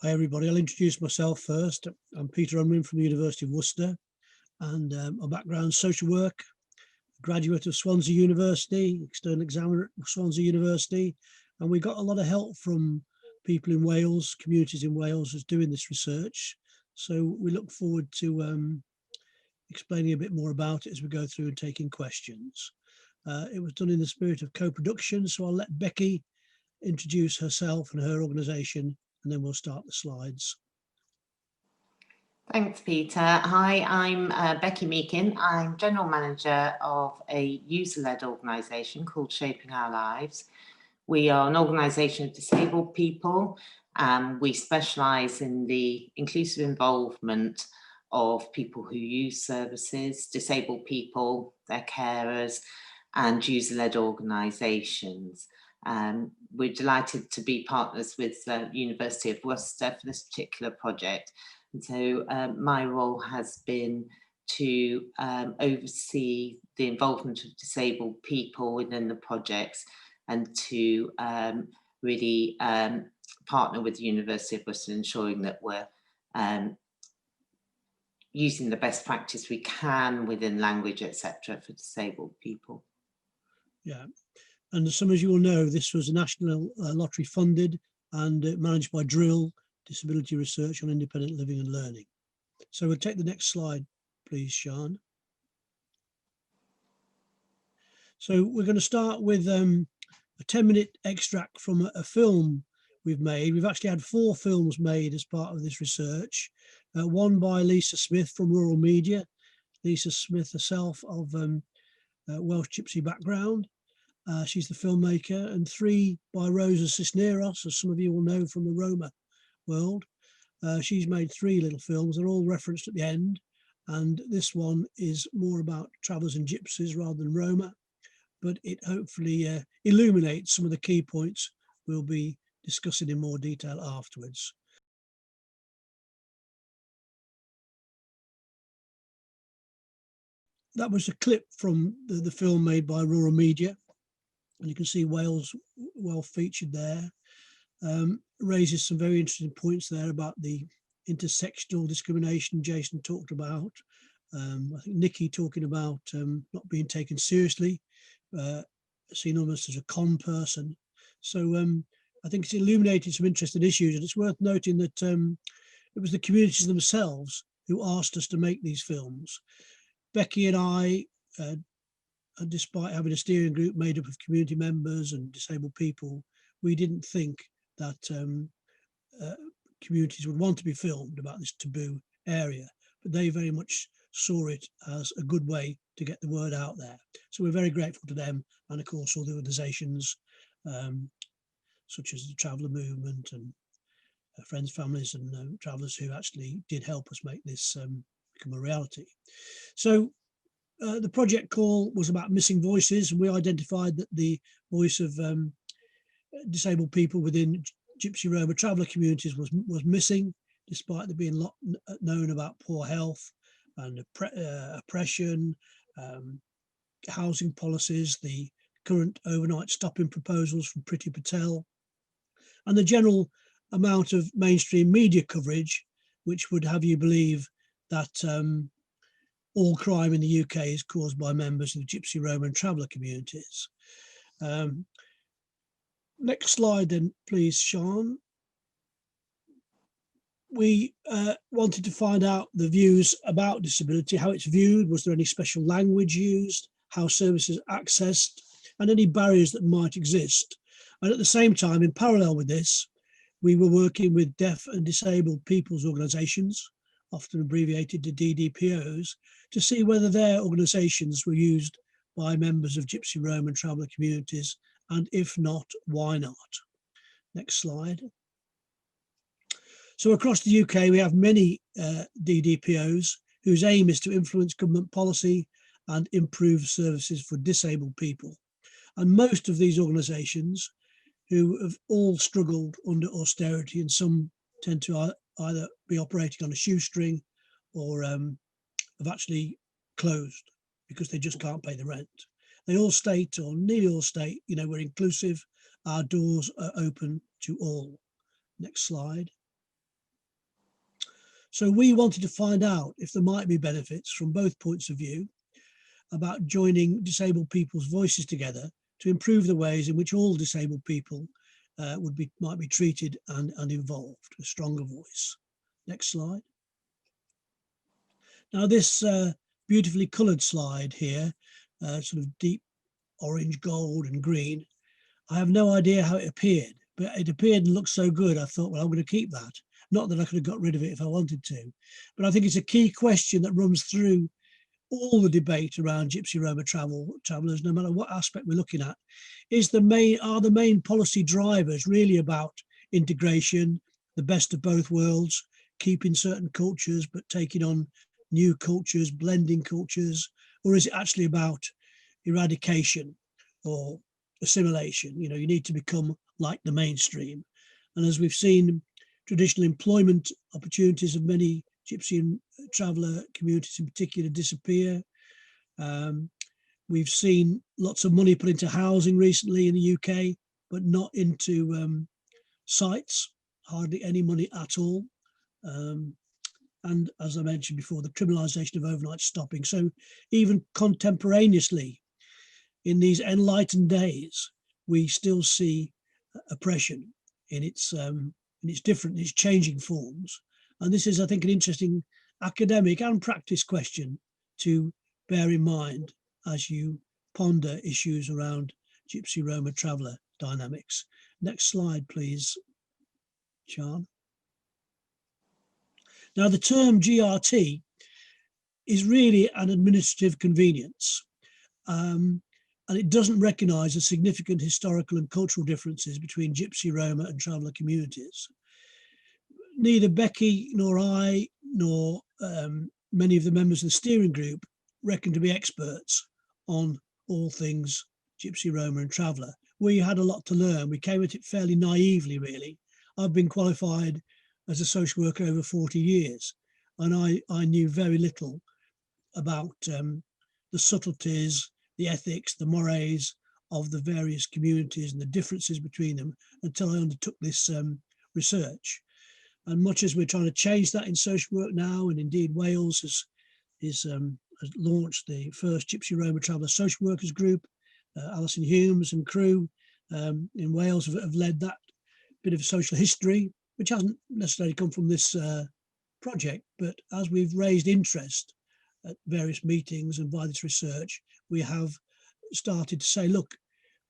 Hi everybody, I'll introduce myself first. I'm Peter Unwin from the University of Worcester, and my background social work, graduate of Swansea University, external examiner at Swansea University, and we got a lot of help from people in Wales, communities in Wales who's doing this research. So we look forward to explaining a bit more about it as we go through and taking questions. It was done in the spirit of co-production, so I'll let Becky introduce herself and her organisation, and then we'll start the slides. Thanks, Peter. Hi, I'm Becky Meekin. I'm General Manager of a user-led organisation called Shaping Our Lives. We are an organisation of disabled people. We specialise in the inclusive involvement of people who use services, disabled people, their carers, and user-led organisations. We're delighted to be partners with the University of Worcester for this particular project. And so my role has been to oversee the involvement of disabled people within the projects and to really partner with the University of Worcester, ensuring that we're using the best practice we can within language, etc., for disabled people. Yeah. And as some of you will know, this was a national lottery funded and managed by Drill, Disability Research on Independent Living and Learning. So we'll take the next slide, please, Sean. So we're going to start with a 10-minute extract from a film we've made. We've actually had 4 films made as part of this research. One by Lisa Smith from Rural Media. Lisa Smith herself of Welsh Gypsy background. She's the filmmaker, and 3 by Rosa Cisneros, as some of you will know from the Roma world. She's made 3 little films. They're all referenced at the end, and this one is more about travellers and gypsies rather than Roma, but it hopefully illuminates some of the key points we'll be discussing in more detail afterwards. That was a clip from the film made by Rural Media. And you can see Wales well featured there. Raises some very interesting points there about the intersectional discrimination Jason talked about. I think Nikki talking about not being taken seriously, seen almost as a con person. So I think it's illuminated some interesting issues, and it's worth noting that it was the communities themselves who asked us to make these films. Becky and I, despite having a steering group made up of community members and disabled people, we didn't think that communities would want to be filmed about this taboo area, but they very much saw it as a good way to get the word out there. So we're very grateful to them, and of course all the organisations such as the Traveller Movement and friends, families and travellers who actually did help us make this become a reality. So the project call was about missing voices, and we identified that the voice of disabled people within Gypsy Roma traveller communities was missing, despite there being a lot known about poor health and oppression, housing policies, the current overnight stopping proposals from Priti Patel, and the general amount of mainstream media coverage, which would have you believe that all crime in the UK is caused by members of the Gypsy, Roma and traveller communities. Next slide then, please, Sean. We wanted to find out the views about disability, how it's viewed, was there any special language used, how services are accessed, and any barriers that might exist. And at the same time, in parallel with this, we were working with deaf and disabled people's organisations, often abbreviated to DDPOs, to see whether their organisations were used by members of Gypsy, Roma and traveller communities, and if not, why not? Next slide. So across the UK, we have many DDPOs whose aim is to influence government policy and improve services for disabled people. And most of these organisations, who have all struggled under austerity, and some tend to either be operating on a shoestring or have actually closed because they just can't pay the rent. They all state, or nearly all state, you know, we're inclusive, our doors are open to all. Next slide. So we wanted to find out if there might be benefits from both points of view about joining disabled people's voices together to improve the ways in which all disabled people might be treated and involved, a stronger voice. Next slide. Now this beautifully coloured slide here, sort of deep orange, gold and green, I have no idea how it appeared, but it appeared and looked so good, I thought, well, I'm going to keep that. Not that I could have got rid of it if I wanted to, but I think it's a key question that runs through all the debate around Gypsy Roma travellers, no matter what aspect we're looking at. Are the main policy drivers really about integration, the best of both worlds, keeping certain cultures but taking on new cultures, blending cultures, or is it actually about eradication or assimilation? You know, you need to become like the mainstream. And as we've seen, traditional employment opportunities of many Gypsy and traveller communities in particular disappear. We've seen lots of money put into housing recently in the UK, but not into sites, hardly any money at all. And as I mentioned before, the criminalisation of overnight stopping. So even contemporaneously, in these enlightened days, we still see oppression in its different, its changing forms. And this is, I think, an interesting academic and practice question to bear in mind as you ponder issues around Gypsy Roma traveller dynamics. Next slide, please, Sean. Now, the term GRT is really an administrative convenience, and it doesn't recognise the significant historical and cultural differences between Gypsy, Roma and traveller communities. Neither Becki nor I nor many of the members of the steering group reckon to be experts on all things Gypsy, Roma and traveller. We had a lot to learn. We came at it fairly naively, really. I've been qualified as a social worker over 40 years, and I knew very little about the subtleties, the ethics, the mores of the various communities and the differences between them until I undertook this research. And much as we're trying to change that in social work now, and indeed Wales has launched the first Gypsy Roma Traveller Social Workers Group, Alison Humes and crew in Wales have led that bit of social history, which hasn't necessarily come from this project, but as we've raised interest at various meetings and by this research, we have started to say, look,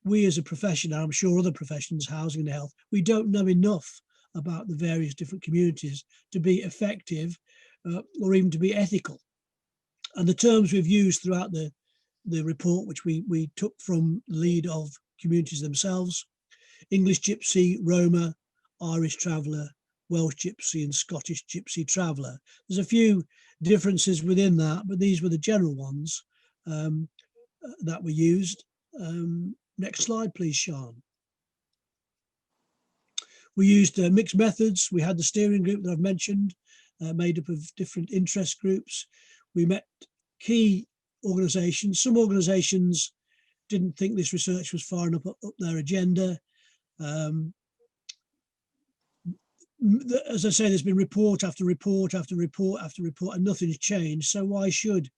we as a profession, and I'm sure other professions, housing and health, we don't know enough about the various different communities to be effective or even to be ethical. And the terms we've used throughout the report, which we took from the lead of communities themselves: English Gypsy, Roma, Irish Traveller, Welsh Gypsy and Scottish Gypsy Traveller. There's a few differences within that, but these were the general ones that were used. Next slide, please, Sean. We used mixed methods. We had the steering group that I've mentioned, made up of different interest groups. We met key organisations. Some organisations didn't think this research was far enough up their agenda. As I say, there's been report after report after report after report, and nothing's changed. So why should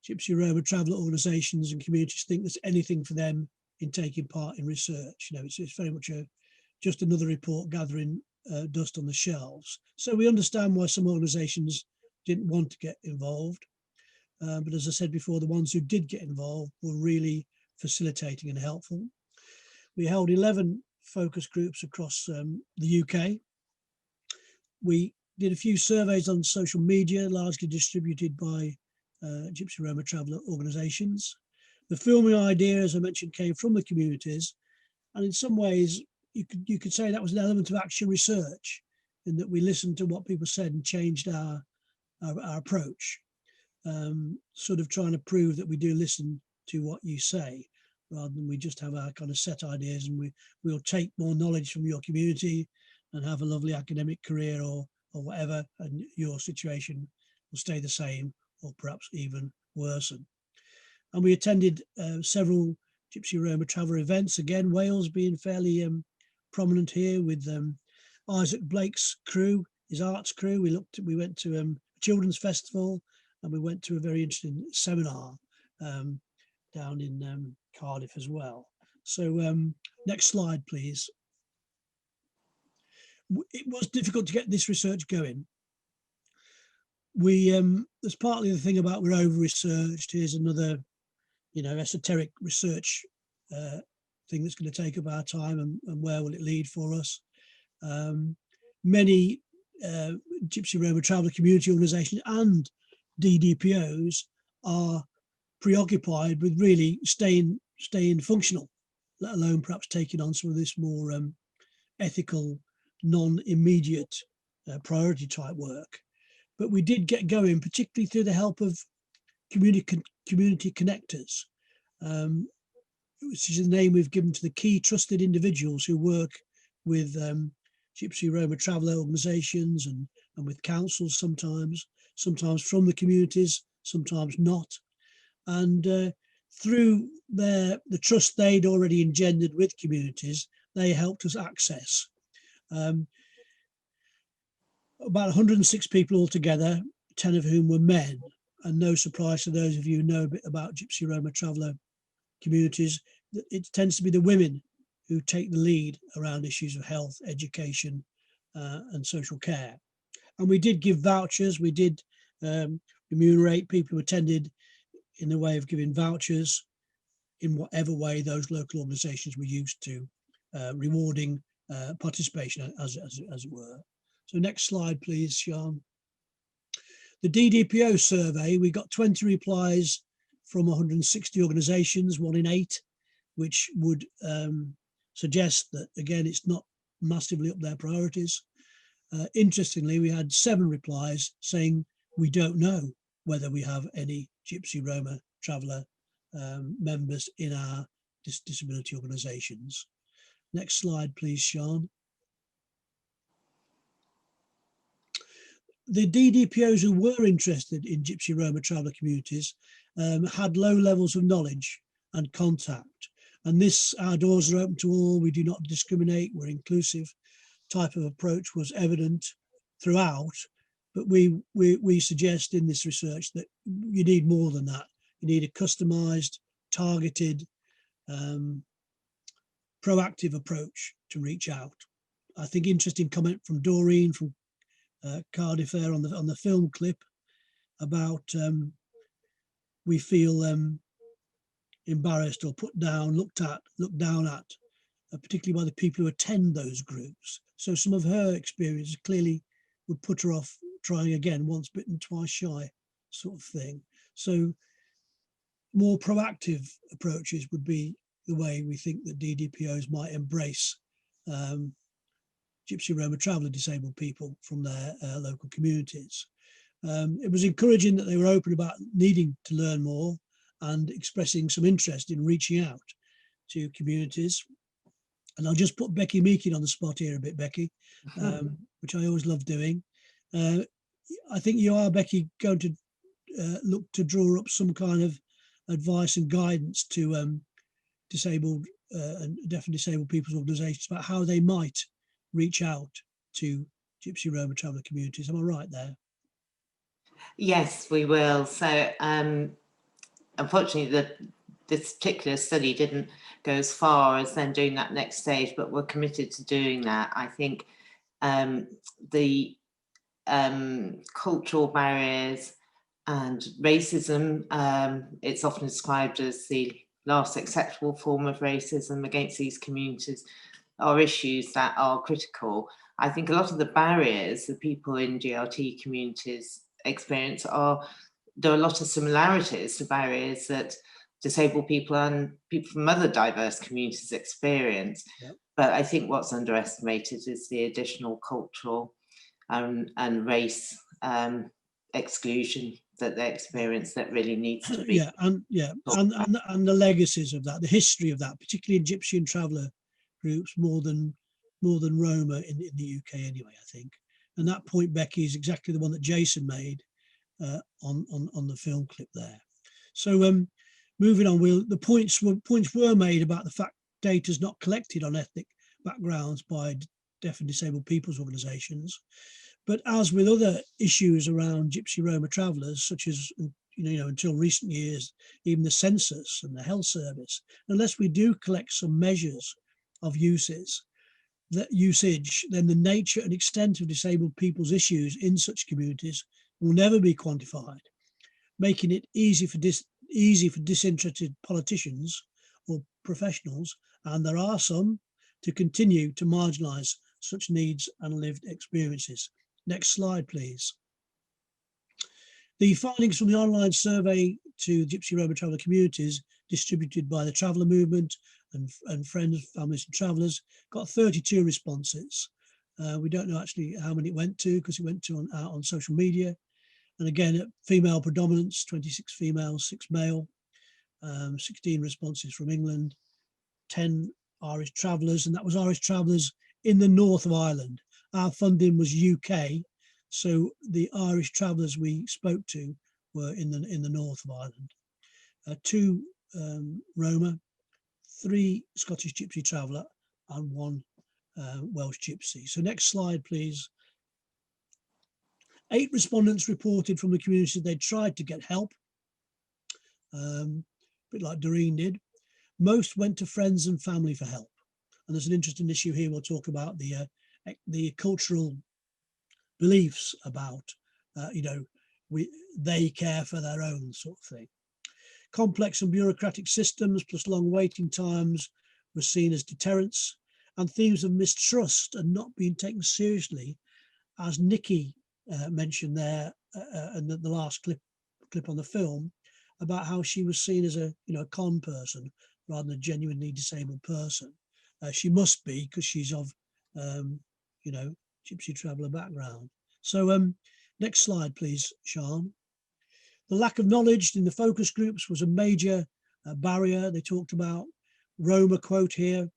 Gypsy Roma traveller organisations and communities think there's anything for them in taking part in research? You know, it's very much just another report gathering dust on the shelves. So we understand why some organisations didn't want to get involved. But as I said before, the ones who did get involved were really facilitating and helpful. We held 11 focus groups across the UK. We did a few surveys on social media, largely distributed by Gypsy Roma traveller organisations. The filming idea, as I mentioned, came from the communities, and in some ways you could say that was an element of action research, in that we listened to what people said and changed our approach, sort of trying to prove that we do listen to what you say, rather than we just have our kind of set ideas and we'll take more knowledge from your community and have a lovely academic career or whatever, and your situation will stay the same or perhaps even worsen. And we attended several Gypsy Roma traveller events, again Wales being fairly prominent here, with Isaac Blake's crew his arts crew. We went to a children's festival, and we went to a very interesting seminar down in Cardiff as well. So next slide, please. It was difficult to get this research going. There's partly the thing about we're over-researched. Here's another, esoteric research thing that's going to take up our time, and where will it lead for us? Many Gypsy Roma traveller community organisations and DDPOs are preoccupied with really staying functional, let alone perhaps taking on some of this more ethical, non-immediate priority type work. But we did get going, particularly through the help of community connectors, which is the name we've given to the key trusted individuals who work with Gypsy Roma traveller organisations and with councils sometimes from the communities, sometimes not. And through the trust they'd already engendered with communities, they helped us access about 106 people altogether, 10 of whom were men. And no surprise to those of you who know a bit about Gypsy Roma traveller communities, it tends to be the women who take the lead around issues of health, education, and social care. And we did give vouchers. We did remunerate people who attended in the way of giving vouchers in whatever way those local organisations were used to, rewarding participation, as it were. So next slide, please, Sean. The DDPO survey, we got 20 replies from 160 organisations, 1 in 8, which would suggest that, again, it's not massively up their priorities. Interestingly, we had 7 replies saying we don't know whether we have any Gypsy Roma traveller members in our disability organisations. Next slide, please, Sean. The DDPOs who were interested in Gypsy Roma traveller communities had low levels of knowledge and contact. And this, our doors are open to all, we do not discriminate, we're inclusive type of approach was evident throughout. But we suggest in this research that you need more than that. You need a customised, targeted, proactive approach to reach out. I think interesting comment from Doreen from Cardiff there on the film clip about we feel embarrassed or put down, looked down at, particularly by the people who attend those groups. So some of her experience clearly would put her off trying again, once bitten, twice shy sort of thing. So more proactive approaches would be the way we think that DDPOs might embrace Gypsy Roma traveller disabled people from their local communities. It was encouraging that they were open about needing to learn more and expressing some interest in reaching out to communities. And I'll just put Becky Meekin on the spot here a bit, Becky, which I always love doing. I think you are, Becky, going to look to draw up some kind of advice and guidance to disabled and deaf and disabled people's organisations about how they might reach out to Gypsy Roma traveller communities. Am I right there? Yes, we will. So unfortunately, this particular study didn't go as far as then doing that next stage, but we're committed to doing that. I think the cultural barriers and racism, it's often described as the last acceptable form of racism against these communities, are issues that are critical. I think a lot of the barriers that people in GRT communities experience there are a lot of similarities to barriers that disabled people and people from other diverse communities experience. Yep. But I think what's underestimated is the additional cultural and race exclusion that they experience that really needs to be. And the legacies of that, the history of that, particularly in Gypsy and traveller groups, more than Roma in the UK anyway, I think. And that point, Becky, is exactly the one that Jason made on the film clip there. So moving on, the points were made about the fact data is not collected on ethnic backgrounds by deaf and disabled people's organisations. But as with other issues around Gypsy Roma travellers, such as, until recent years, even the census and the health service, unless we do collect some measures of usage, then the nature and extent of disabled people's issues in such communities will never be quantified, making it easy for disinterested politicians or professionals, and there are some, to continue to marginalise such needs and lived experiences. Next slide, please. The findings from the online survey to Gypsy Roma traveller communities distributed by the Traveller Movement and Friends, Families and Travellers got 32 responses. We don't know actually how many it went to, because it went to out on social media. And again, female predominance, 26 female, 6 male, 16 responses from England, 10 Irish travellers, and that was Irish travellers in the north of Ireland. Our funding was UK, so the Irish travellers we spoke to were in the north of Ireland. 2 Roma, 3 Scottish Gypsy traveller, and 1 Welsh Gypsy. So next slide, please. 8 respondents reported from the community they tried to get help, a bit like Doreen did. Most went to friends and family for help. And there's an interesting issue here. We'll talk about the cultural beliefs about, they care for their own sort of thing. Complex and bureaucratic systems plus long waiting times were seen as deterrents, and themes of mistrust and not being taken seriously, as Nikki mentioned there in the last clip on the film, about how she was seen as a con person rather than a genuinely disabled person. She must be, because she's of Gypsy traveller background. So next slide, please, Sean. The lack of knowledge in the focus groups was a major barrier they talked about. Roma quote here: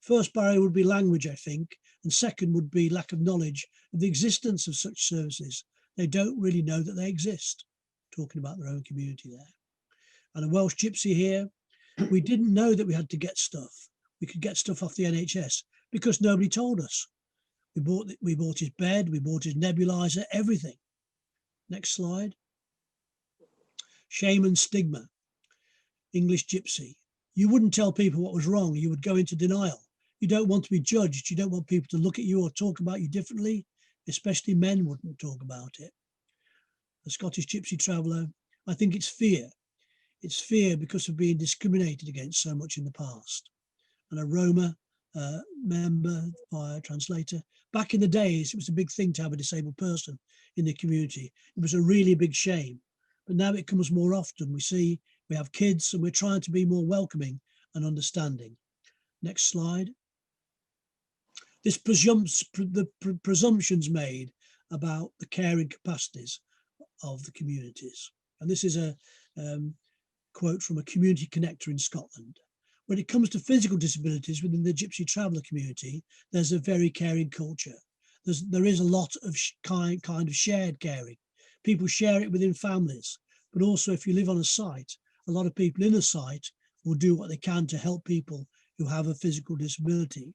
first barrier would be language, I think, and second would be lack of knowledge of the existence of such services. They don't really know that they exist, talking about their own community there. And a Welsh Gypsy here: we didn't know that we had to get stuff. We could get stuff off the NHS because nobody told us. We bought his bed, we bought his nebulizer, everything. Next slide. Shame and stigma. English Gypsy: you wouldn't tell people what was wrong. You would go into denial. You don't want to be judged. You don't want people to look at you or talk about you differently. Especially men wouldn't talk about it. A Scottish Gypsy traveller: I think it's fear. It's fear because of being discriminated against so much in the past. And a Roma member via translator: back in the days, it was a big thing to have a disabled person in the community. It was a really big shame. But now it comes more often. We have kids, and we're trying to be more welcoming and understanding. Next slide. This presumptions made about the caring capacities of the communities. And this is a quote from a community connector in Scotland. When it comes to physical disabilities within the Gypsy traveller community, there's a very caring culture. There is a lot of kind of shared caring. People share it within families, but also if you live on a site, a lot of people in the site will do what they can to help people who have a physical disability.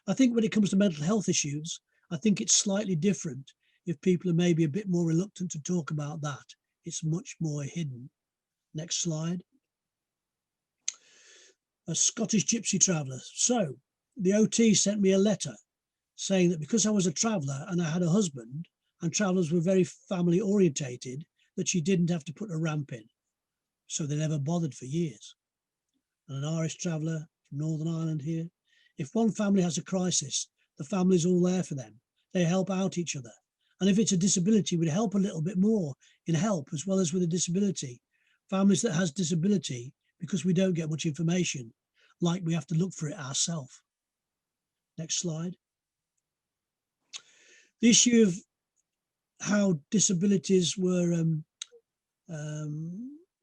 I think when it comes to mental health issues, I think it's slightly different. If people are maybe a bit more reluctant to talk about that, it's much more hidden. Next slide. A Scottish Gypsy traveller. So the OT sent me a letter saying that because I was a traveller and I had a husband, and travellers were very family orientated, that she didn't have to put a ramp in. So they never bothered for years. And an Irish traveller from Northern Ireland here: if one family has a crisis, the family's all there for them. They help out each other. And if it's a disability, we'd help a little bit more in help as well as with a disability. Families that has disability, because we don't get much information, like we have to look for it ourselves. Next slide. The issue of how disabilities were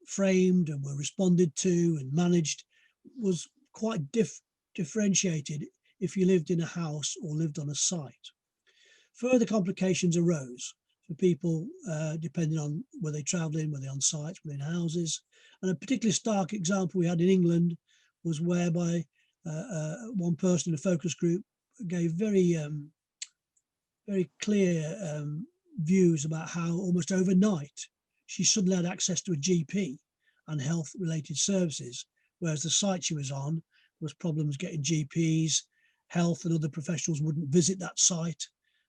framed and were responded to and managed was quite differentiated if you lived in a house or lived on a site. Further complications arose for people depending on were they travelling, were they on sites, were they in houses. And a particularly stark example we had in England was whereby one person in a focus group gave very very clear views about how almost overnight she suddenly had access to a GP and health related services, whereas the site she was on was problems getting GPs, health and other professionals wouldn't visit that site.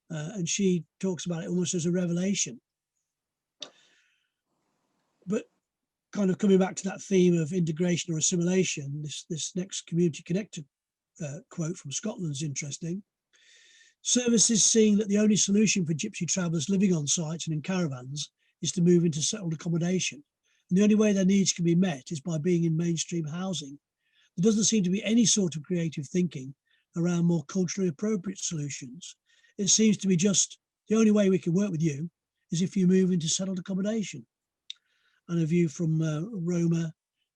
And she talks about it almost as a revelation. But kind of coming back to that theme of integration or assimilation, this next community connected quote from Scotland is interesting. Services seeing that the only solution for Gypsy travellers living on sites and in caravans is to move into settled accommodation. And the only way their needs can be met is by being in mainstream housing. There doesn't seem to be any sort of creative thinking around more culturally appropriate solutions. It seems to be just the only way we can work with you is if you move into settled accommodation. And a view from Roma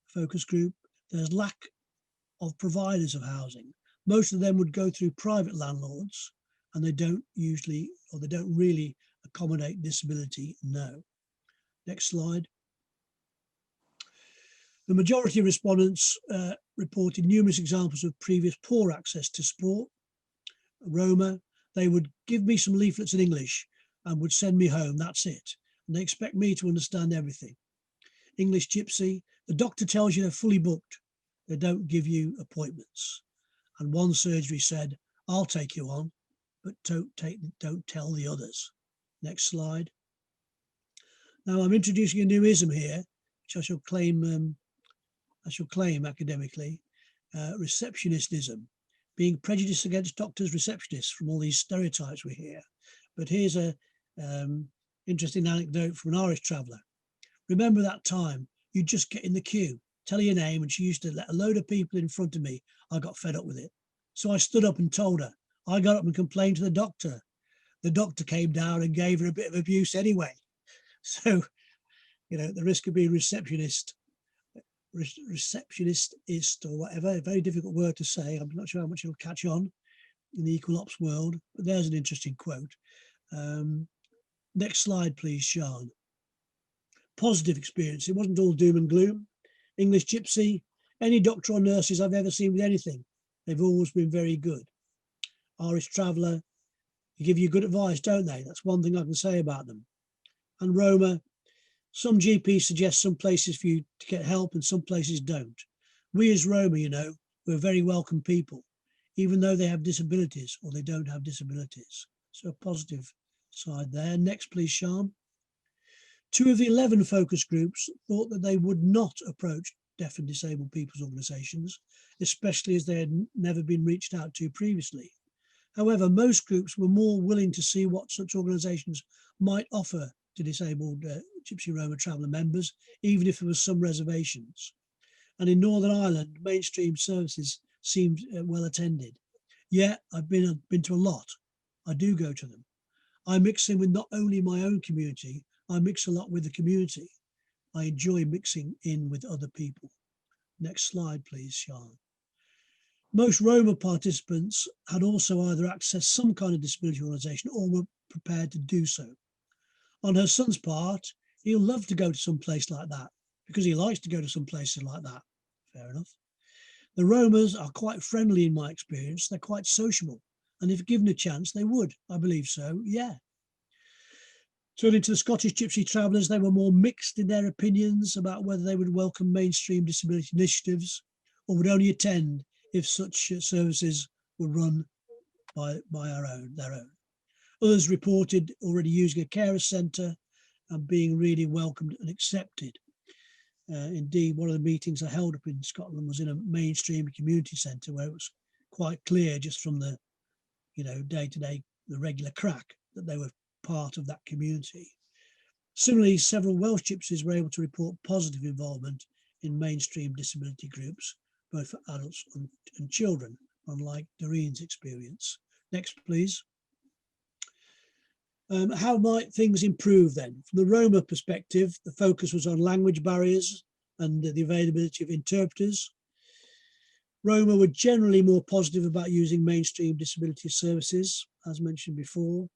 focus group, there's lack of providers of housing. Most of them would go through private landlords, and they don't usually, or they don't really accommodate disability, no. Next slide. The majority of respondents reported numerous examples of previous poor access to support. Roma, they would give me some leaflets in English and would send me home, that's it. And they expect me to understand everything. English Gypsy, the doctor tells you they're fully booked. They don't give you appointments. And one surgery said, I'll take you on, but don't tell the others. Next slide. Now I'm introducing a new ism here, which I shall claim academically, receptionistism, being prejudiced against doctors, receptionists from all these stereotypes we hear. But here's a interesting anecdote from an Irish traveller. Remember that time you just get in the queue, tell her your name, and she used to let a load of people in front of me. I got fed up with it. So I stood up and told her. I got up and complained to the doctor. The doctor came down and gave her a bit of abuse anyway. So, you know, the risk of being receptionist or whatever, a very difficult word to say. I'm not sure how much it'll catch on in the equal ops world, but there's an interesting quote. Next slide, please, Sean. Positive experience. It wasn't all doom and gloom. English Gypsy, any doctor or nurses I've ever seen with anything, they've always been very good. Irish traveller, they give you good advice, don't they? That's one thing I can say about them. And Roma, some GPs suggest some places for you to get help and some places don't. We as Roma, you know, we're very welcome people, even though they have disabilities or they don't have disabilities. So a positive side there. Next, please, Sean. 2 of the 11 focus groups thought that they would not approach deaf and disabled people's organisations, especially as they had never been reached out to previously. However, most groups were more willing to see what such organisations might offer to disabled Gypsy Roma traveller members, even if there was some reservations. And in Northern Ireland, mainstream services seemed well attended. Yeah, I've been to a lot. I do go to them. I mix in with not only my own community, I mix a lot with the community. I enjoy mixing in with other people. Next slide, please, Sean. Most Roma participants had also either accessed some kind of disability organisation or were prepared to do so. On her son's part, he'll love to go to some place like that because he likes to go to some places like that. Fair enough. The Romas are quite friendly in my experience. They're quite sociable. And if given a chance, they would. I believe so, yeah. Turning to the Scottish Gypsy travellers, they were more mixed in their opinions about whether they would welcome mainstream disability initiatives or would only attend if such services were run by their own. Others reported already using a carer centre and being really welcomed and accepted. Indeed, one of the meetings I held up in Scotland was in a mainstream community centre where it was quite clear just from the, you know, day-to-day, the regular crack that they were part of that community. Similarly, several Welsh Gypsies were able to report positive involvement in mainstream disability groups, both for adults and children, unlike Doreen's experience. Next, please. How might things improve then? From the Roma perspective, the focus was on language barriers and the availability of interpreters. Roma were generally more positive about using mainstream disability services, as mentioned before.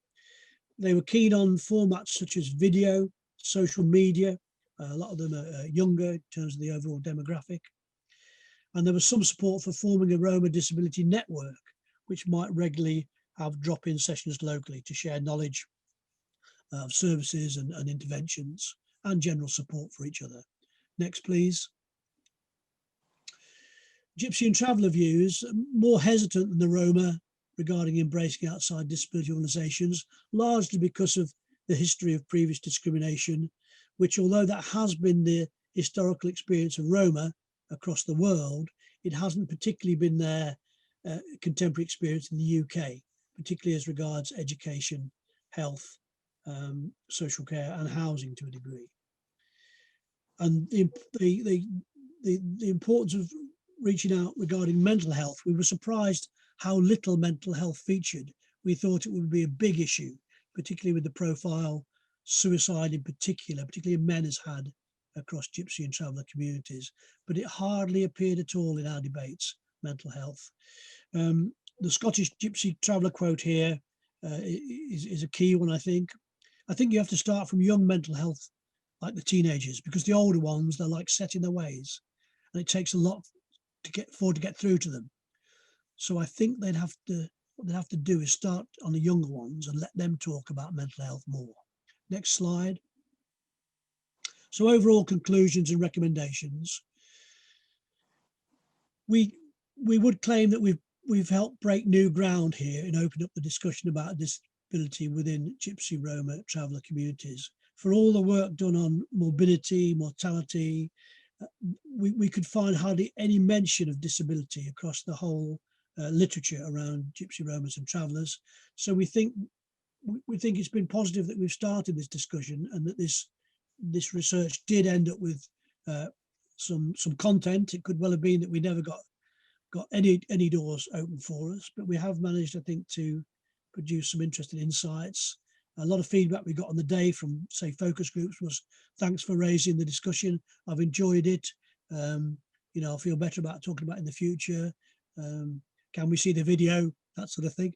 They were keen on formats such as video, social media. A lot of them are younger in terms of the overall demographic. And there was some support for forming a Roma disability network, which might regularly have drop-in sessions locally to share knowledge of services and interventions and general support for each other. Next, please. Gypsy and Traveller views more hesitant than the Roma regarding embracing outside disability organisations, largely because of the history of previous discrimination, which, although that has been the historical experience of Roma across the world, it hasn't particularly been their contemporary experience in the UK, particularly as regards education, health, social care and housing to a degree. And the importance of reaching out regarding mental health, we were surprised how little mental health featured. We thought it would be a big issue, particularly with the profile suicide in particular, particularly men has had across Gypsy and Traveller communities, but it hardly appeared at all in our debates, mental health. The Scottish Gypsy Traveller quote here is a key one, I think. I think you have to start from young mental health, like the teenagers, because the older ones, they're like set in their ways and it takes a lot to get through to them. So I think what they'd have to do is start on the younger ones and let them talk about mental health more. Next slide. So overall conclusions and recommendations. We would claim that we've helped break new ground here and open up the discussion about disability within Gypsy, Roma, Traveller communities. For all the work done on morbidity, mortality, we could find hardly any mention of disability across the whole literature around Gypsy, Romas and Travellers. So we think it's been positive that we've started this discussion and that this research did end up with some content. It could well have been that we never got any doors open for us, but we have managed, I think, to produce some interesting insights. A lot of feedback we got on the day from, say, focus groups was, thanks for raising the discussion. I've enjoyed it. You know, I feel better about talking about it in the future. Can we see the video? That sort of thing.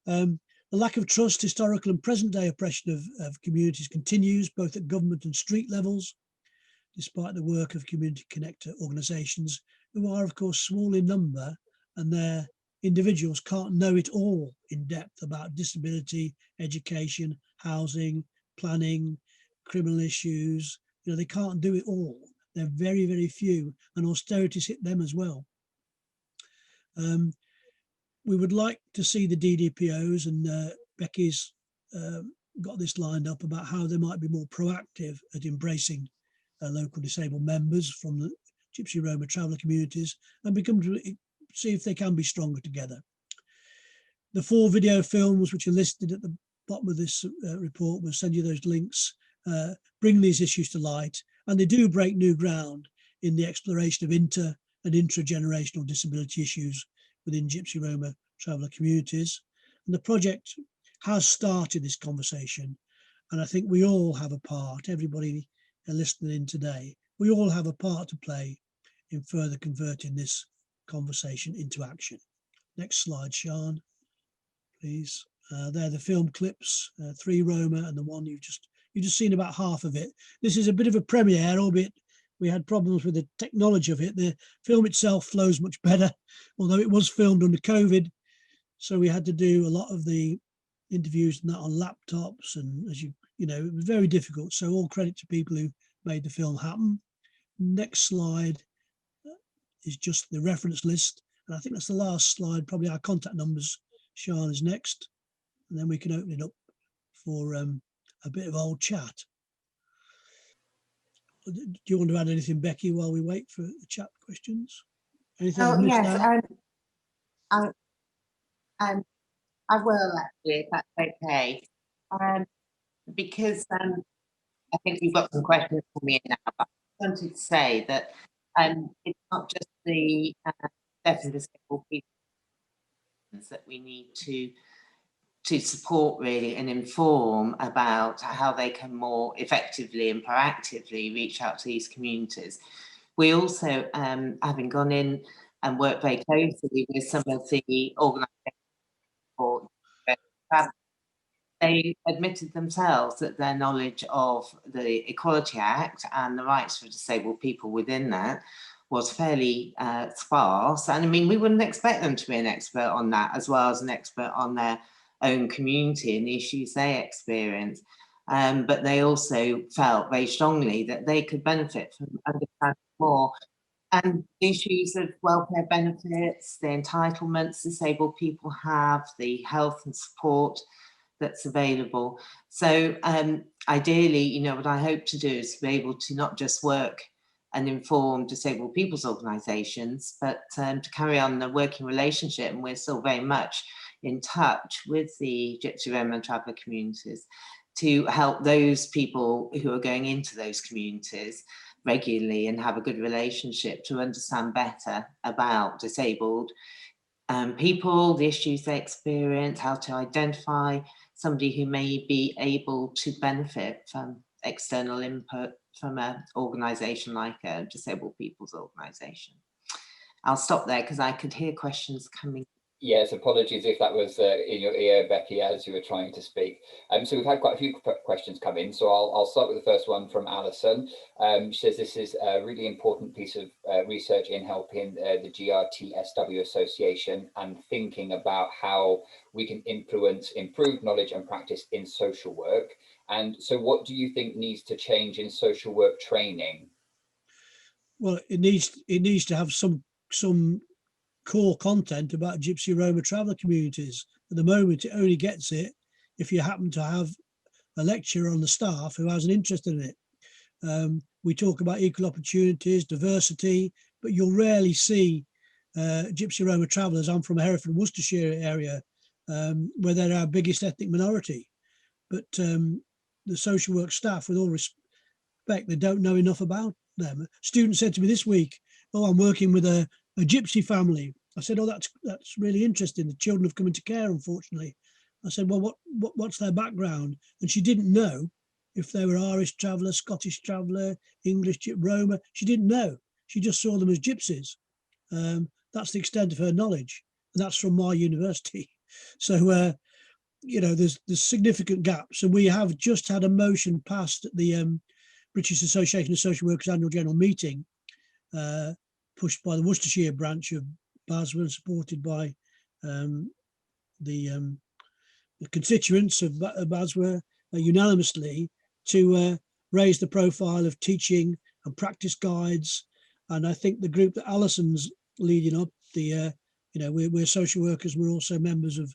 The lack of trust, historical and present day oppression of communities continues, both at government and street levels, despite the work of community connector organisations, who are, of course, small in number, and their individuals can't know it all in depth about disability, education, housing, planning, criminal issues. You know, they can't do it all. They're very, very few, and austerity's hit them as well. We would like to see the DDPOs, and Becky's got this lined up about how they might be more proactive at embracing local disabled members from the Gypsy, Roma, Traveller communities and see if they can be stronger together. The 4 video films which are listed at the bottom of this report, we'll send you those links, bring these issues to light, and they do break new ground in the exploration of inter and intra-generational disability issues within Gypsy, Roma, Traveller communities. And the project has started this conversation, and I think we all have a part, everybody listening in today, we all have a part to play in further converting this conversation into action. Next slide, Sean, please. They're the film clips, 3 Roma and the one you've just seen about half of it. This is a bit of a premiere, albeit we had problems with the technology of it. The film itself flows much better, although it was filmed under COVID. So we had to do a lot of the interviews and that on laptops, and as you know, it was very difficult. So all credit to people who made the film happen. Next slide is just the reference list. And I think that's the last slide, probably our contact numbers. Sean is next, and then we can open it up for a bit of old chat. Do you want to add anything, Becky, while we wait for the chat questions? Anything? Oh, yes, I will actually, if that's okay, because I think you've got some questions for me now, but I wanted to say that it's not just the deaf and disabled people that we need to support really and inform about how they can more effectively and proactively reach out to these communities. We also, having gone in and worked very closely with some of the organisations, they admitted themselves that their knowledge of the Equality Act and the rights for disabled people within that was fairly sparse. And I mean, we wouldn't expect them to be an expert on that, as well as an expert on their own community and the issues they experience. But they also felt very strongly that they could benefit from understanding more. And the issues of welfare benefits, the entitlements disabled people have, the health and support that's available. So ideally, you know, what I hope to do is to be able to not just work and inform disabled people's organisations, but to carry on the working relationship, and we're still very much in touch with the Gypsy, Roma and traveller communities to help those people who are going into those communities regularly and have a good relationship to understand better about disabled people, the issues they experience, how to identify somebody who may be able to benefit from external input from an organisation like a disabled people's organisation. I'll stop there because I could hear questions coming. Yes, apologies if that was in your ear, Becky, as you were trying to speak. So we've had quite a few questions come in. So I'll start with the first one from Alison. She says this is a really important piece of research in helping the GRT SW Association and thinking about how we can influence improved knowledge and practice in social work. And so what do you think needs to change in social work training? Well, it needs to have some core content about Gypsy, Roma traveller communities. At the moment, it only gets it if you happen to have a lecturer on the staff who has an interest in it. We talk about equal opportunities, diversity, but you'll rarely see Gypsy, Roma travellers. I'm from Hereford, Worcestershire area, where they're our biggest ethnic minority. But the social work staff, with all respect, they don't know enough about them. A student said to me this week, "Oh, I'm working with a Gypsy family." I said, "Oh, that's really interesting. The children have come into care, unfortunately." I said, "Well, what's their background?" And she didn't know if they were Irish traveller, Scottish traveller, English, Roma. She didn't know. She just saw them as gypsies. That's the extent of her knowledge, and that's from my university. So, you know, there's significant gaps, and we have just had a motion passed at the British Association of Social Workers annual general meeting, pushed by the Worcestershire branch of BASWA and supported by the constituents of BASWA unanimously, to raise the profile of teaching and practice guides. And I think the group that Alison's leading up, you know, we're social workers, we're also members of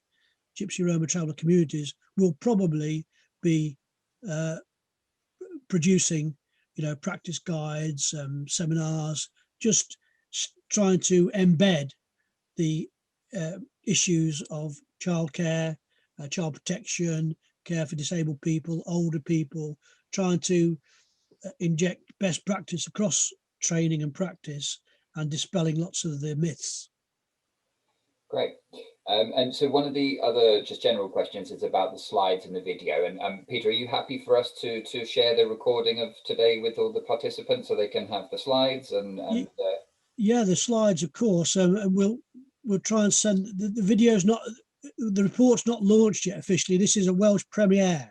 Gypsy, Roma traveller communities, will probably be producing, you know, practice guides, seminars, just trying to embed the issues of childcare, child protection, care for disabled people, older people, trying to inject best practice across training and practice and dispelling lots of the myths. Great. And so one of the other just general questions is about the slides in the video. And Peter, are you happy for us to share the recording of today with all the participants so they can have the slides? Yeah, the slides, of course. And we'll try and send the video's not, the report's not launched yet officially. This is a Welsh premiere.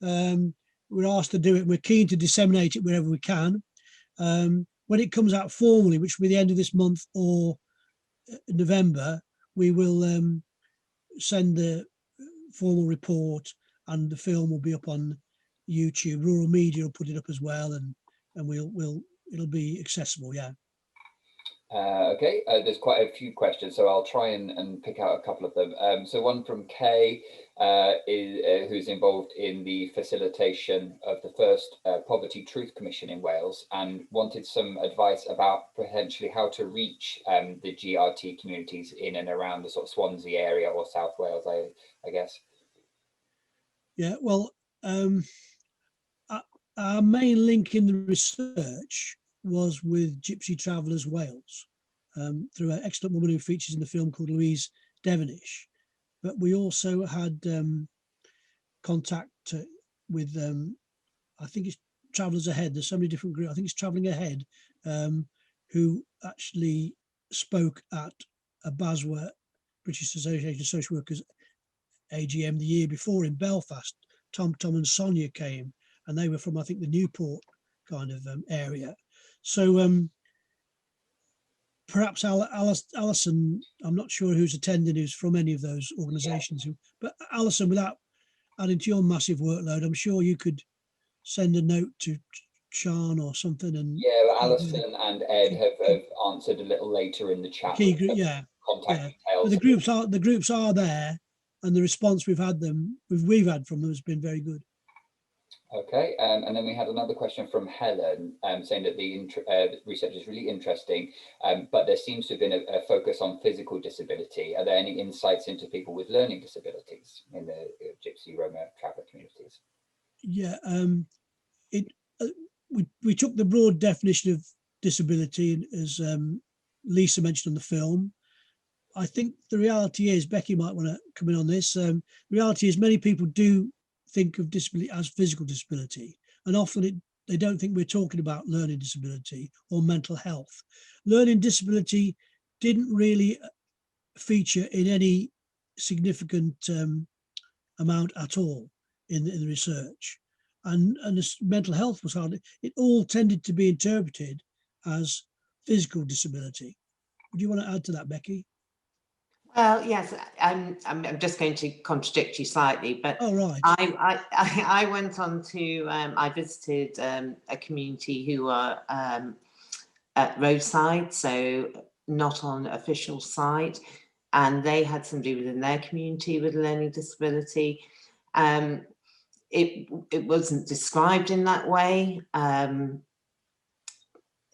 We're asked to do it. We're keen to disseminate it wherever we can. When it comes out formally, which will be the end of this month or November, we will send the formal report, and the film will be up on YouTube. Rural Media will put it up as well, and it'll be accessible. Yeah. Okay, there's quite a few questions, so I'll try and pick out a couple of them. So one from Kay, who's involved in the facilitation of the first Poverty Truth Commission in Wales, and wanted some advice about potentially how to reach the GRT communities in and around the sort of Swansea area or South Wales, I guess. Yeah, well, our main link in the research was with Gypsy Travellers Wales, through an excellent woman who features in the film called Louise Devonish. But we also had contact with, I think it's Travellers Ahead. There's so many different groups. I think it's Travelling Ahead, who actually spoke at a BASWA, British Association of Social Workers, AGM the year before in Belfast. Tom and Sonia came, and they were from, I think, the Newport kind of area. So perhaps Alison, I'm not sure who's attending, who's from any of those organisations, but Alison, without adding to your massive workload, I'm sure you could send a note to Sean or something. And yeah, Alison and Ed have answered a little later in the chat. Key group, yeah, contact yeah. details. But the groups are there, and the response we've had from them has been very good. Okay, and then we had another question from Helen saying that the research is really interesting, but there seems to have been a focus on physical disability. Are there any insights into people with learning disabilities in the Gypsy, Roma, traveller communities? Yeah, we took the broad definition of disability, as Lisa mentioned on the film. I think the reality is, Becky might want to come in on this. The reality is many people do think of disability as physical disability, and often they don't think we're talking about learning disability or mental health. Learning disability didn't really feature in any significant amount at all in the research, and this mental health was hardly. It all tended to be interpreted as physical disability. Would you want to add to that, Becky? Well, yes, I'm just going to contradict you slightly, but oh, right. I went on to, I visited a community who are at roadside, so not on official site, and they had somebody within their community with a learning disability. It wasn't described in that way.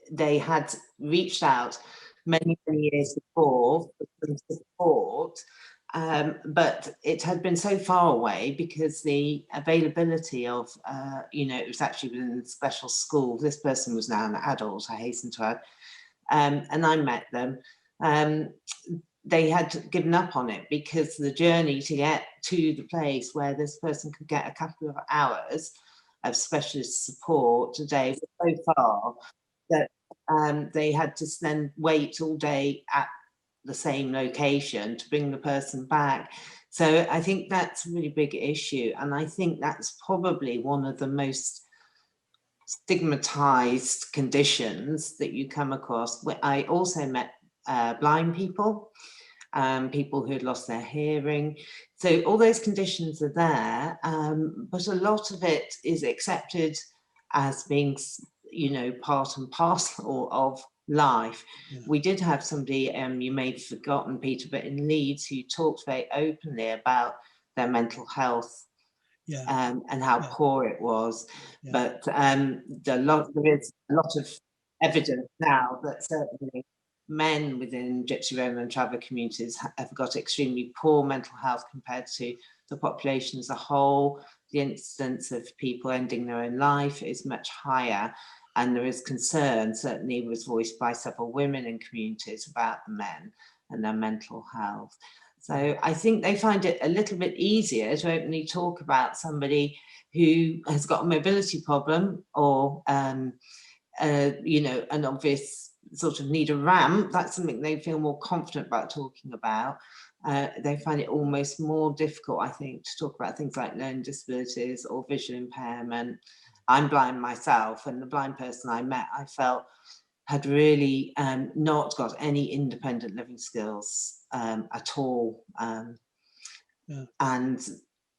They had reached out many years before for some support, but it had been so far away because the availability of, it was actually within a special school. This person was now an adult, I hasten to add, and I met them. They had given up on it because the journey to get to the place where this person could get a couple of hours of specialist support a day was so far that they had to then wait all day at the same location to bring the person back. So I think that's a really big issue. And I think that's probably one of the most stigmatized conditions that you come across. I also met blind people, people who had lost their hearing. So all those conditions are there, but a lot of it is accepted as being, part and parcel of life. Yeah. We did have somebody, you may have forgotten, Peter, but in Leeds, who talked very openly about their mental health. Yeah. And how poor it was. Yeah. But there is a lot of evidence now that certainly men within Gypsy, Roma and traveller communities have got extremely poor mental health compared to the population as a whole. The incidence of people ending their own life is much higher, and there is concern, certainly was voiced by several women in communities, about the men and their mental health. So I think they find it a little bit easier to openly talk about somebody who has got a mobility problem or, an obvious sort of need a ramp. That's something they feel more confident about talking about. They find it almost more difficult, I think, to talk about things like learning disabilities or visual impairment. I'm blind myself, and the blind person I met, I felt had really not got any independent living skills at all. And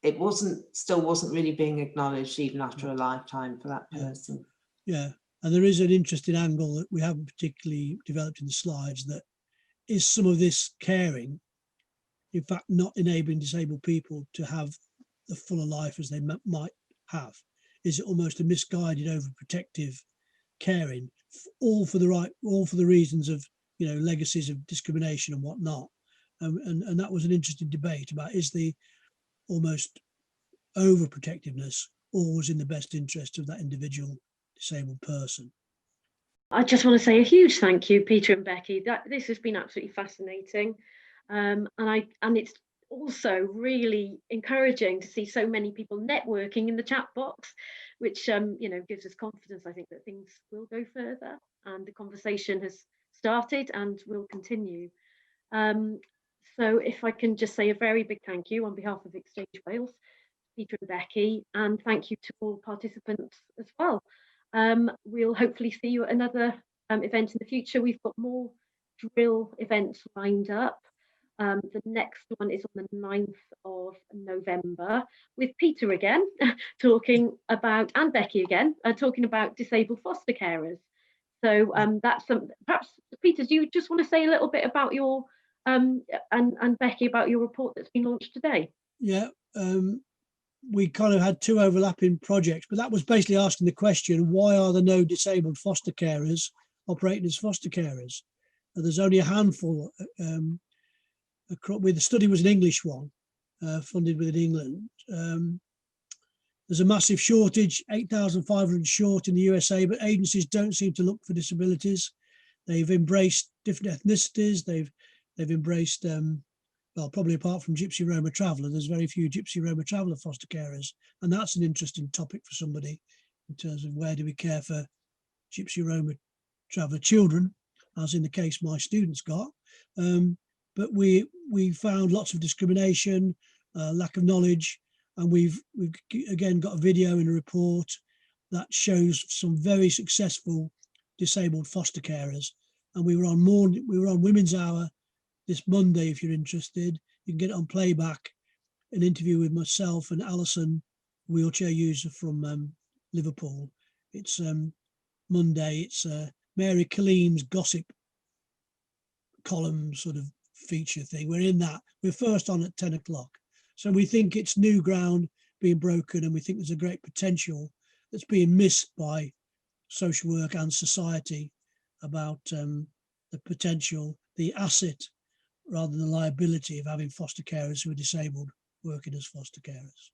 it still wasn't really being acknowledged even after a lifetime for that person. Yeah, and there is an interesting angle that we haven't particularly developed in the slides, that is some of this caring, in fact, not enabling disabled people to have the fuller life as they might have. Is it almost a misguided, overprotective caring, all for the reasons of, legacies of discrimination and whatnot. And that was an interesting debate about, is the almost overprotectiveness always in the best interest of that individual disabled person? I just want to say a huge thank you, Peter and Becky. This has been absolutely fascinating, and it's also really encouraging to see so many people networking in the chat box, which gives us confidence, I think, that things will go further, and the conversation has started and will continue. So if I can just say a very big thank you on behalf of ExChange Wales, Peter and Becky, and thank you to all participants as well. We'll hopefully see you at another event in the future. We've got more drill events lined up. The next one is on the 9th of November with Peter again, talking about, and Becky again, talking about disabled foster carers. So that's some, perhaps, Peter, do you just want to say a little bit about your, and Becky, about your report that's been launched today? Yeah, we kind of had two overlapping projects, but that was basically asking the question, why are there no disabled foster carers operating as foster carers? There's only a handful. The study was an English one, funded within England. There's a massive shortage, 8,500 short in the USA, but agencies don't seem to look for disabilities. They've embraced different ethnicities. They've embraced, well, probably apart from Gypsy Roma traveller, there's very few Gypsy Roma traveller foster carers. And that's an interesting topic for somebody in terms of where do we care for Gypsy Roma traveller children, as in the case my students got. But we found lots of discrimination, lack of knowledge, and we've again got a video in a report that shows some very successful disabled foster carers. And we were on Women's Hour this Monday. If you're interested, you can get it on playback. An interview with myself and Alison, wheelchair user from Liverpool. It's Monday. It's Mary Colleen's gossip column sort of feature thing. We're in that. We're first on at 10 o'clock. So we think it's new ground being broken, and we think there's a great potential that's being missed by social work and society about the potential, the asset rather than the liability of having foster carers who are disabled working as foster carers.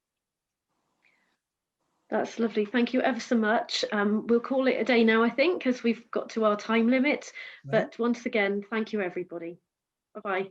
That's lovely. Thank you ever so much. We'll call it a day now, I think, because we've got to our time limit. Right. But once again, thank you, everybody. Bye-bye.